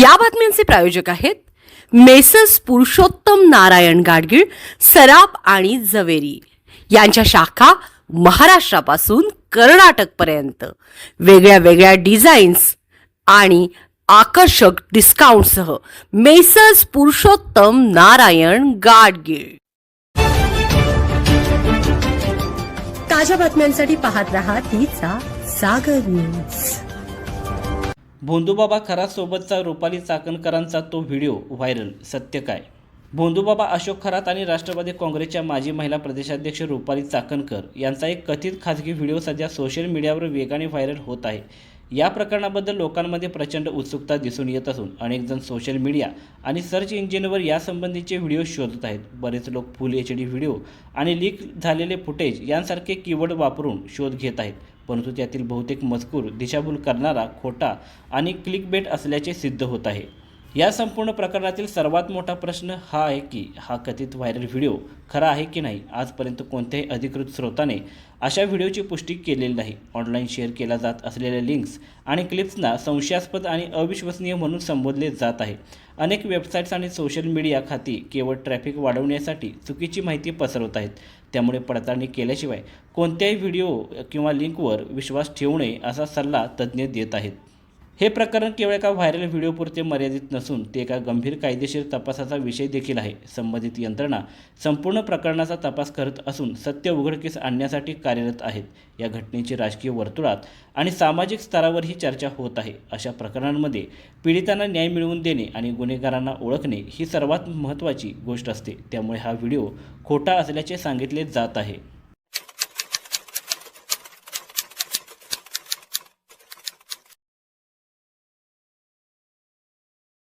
या बातम्यांचे प्रायोजक आहेत मेसर्स पुरुषोत्तम नारायण गाडगीळ, सराफ आणि जवेरी यांच्या शाखा महाराष्ट्रापासून कर्नाटकपर्यंत वेगळ्या वेगळ्या डिझाईन्स आणि आकर्षक डिस्काउंटसह मेसर्स पुरुषोत्तम नारायण गाडगीळ। ताज्या बातम्यांसाठी पाहत रहा तिचा सागर न्यूज। भोंदूबाबा खरातसोबतचा रुपाली चाकणकरांचा तो व्हिडिओ व्हायरल, सत्य काय? भोंदूबाबा अशोक खरात आणि राष्ट्रवादी काँग्रेसच्या माजी महिला प्रदेशाध्यक्ष रुपाली चाकणकर यांचा एक कथित खासगी व्हिडिओ सध्या सोशल मीडियावर वेगाने व्हायरल होत आहे। या प्रकरणाबद्दल लोकांमध्ये प्रचंड उत्सुकता दिसून येत असून अनेक जण सोशल मीडिया आणि सर्च इंजिनवर यासंबंधीचे व्हिडिओ शोधत आहेत। बरेच लोक फुल HD व्हिडिओ आणि लीक झालेले फुटेज यांसारखे कीवर्ड वापरून शोध घेत आहेत, परंतु त्यातील बहुतेक मजकूर दिशाभूल करणारा, खोटा आणि क्लिकबेट असल्याचे सिद्ध होत आहे। या संपूर्ण प्रकरणातील सर्वात मोठा प्रश्न हा आहे की हा कथित व्हायरल व्हिडिओ खरा आहे की नाही। आजपर्यंत कोणत्याही अधिकृत स्रोताने अशा व्हिडिओची पुष्टी केलेली नाही। ऑनलाईन शेअर केल्या जात असलेल्या लिंक्स आणि क्लिप्सना संशयास्पद आणि अविश्वसनीय म्हणून संबोधले जात आहे। अनेक वेबसाईट्स आणि सोशल मीडिया खाती केवळ ट्रॅफिक वाढवण्यासाठी चुकीची माहिती पसरवत आहेत। त्यामुळे पडताळणी केल्याशिवाय कोणत्याही व्हिडिओ किंवा लिंकवर विश्वास ठेवू नये असा सल्ला तज्ज्ञ देत आहेत। हे प्रकरण केवळ एका व्हायरल व्हिडिओपुरते मर्यादित नसून ते एका गंभीर कायदेशीर तपासाचा विषय देखील आहे। संबंधित यंत्रणा संपूर्ण प्रकरणाचा तपास करत असून सत्य उघडकीस आणण्यासाठी कार्यरत आहेत। या घटनेची राजकीय वर्तुळात आणि सामाजिक स्तरावरही चर्चा होत आहे। अशा प्रकरणांमध्ये पीडितांना न्याय मिळवून देणे आणि गुन्हेगारांना ओळखणे ही सर्वात महत्त्वाची गोष्ट असते। त्यामुळे हा व्हिडिओ खोटा असल्याचे सांगितले जात आहे।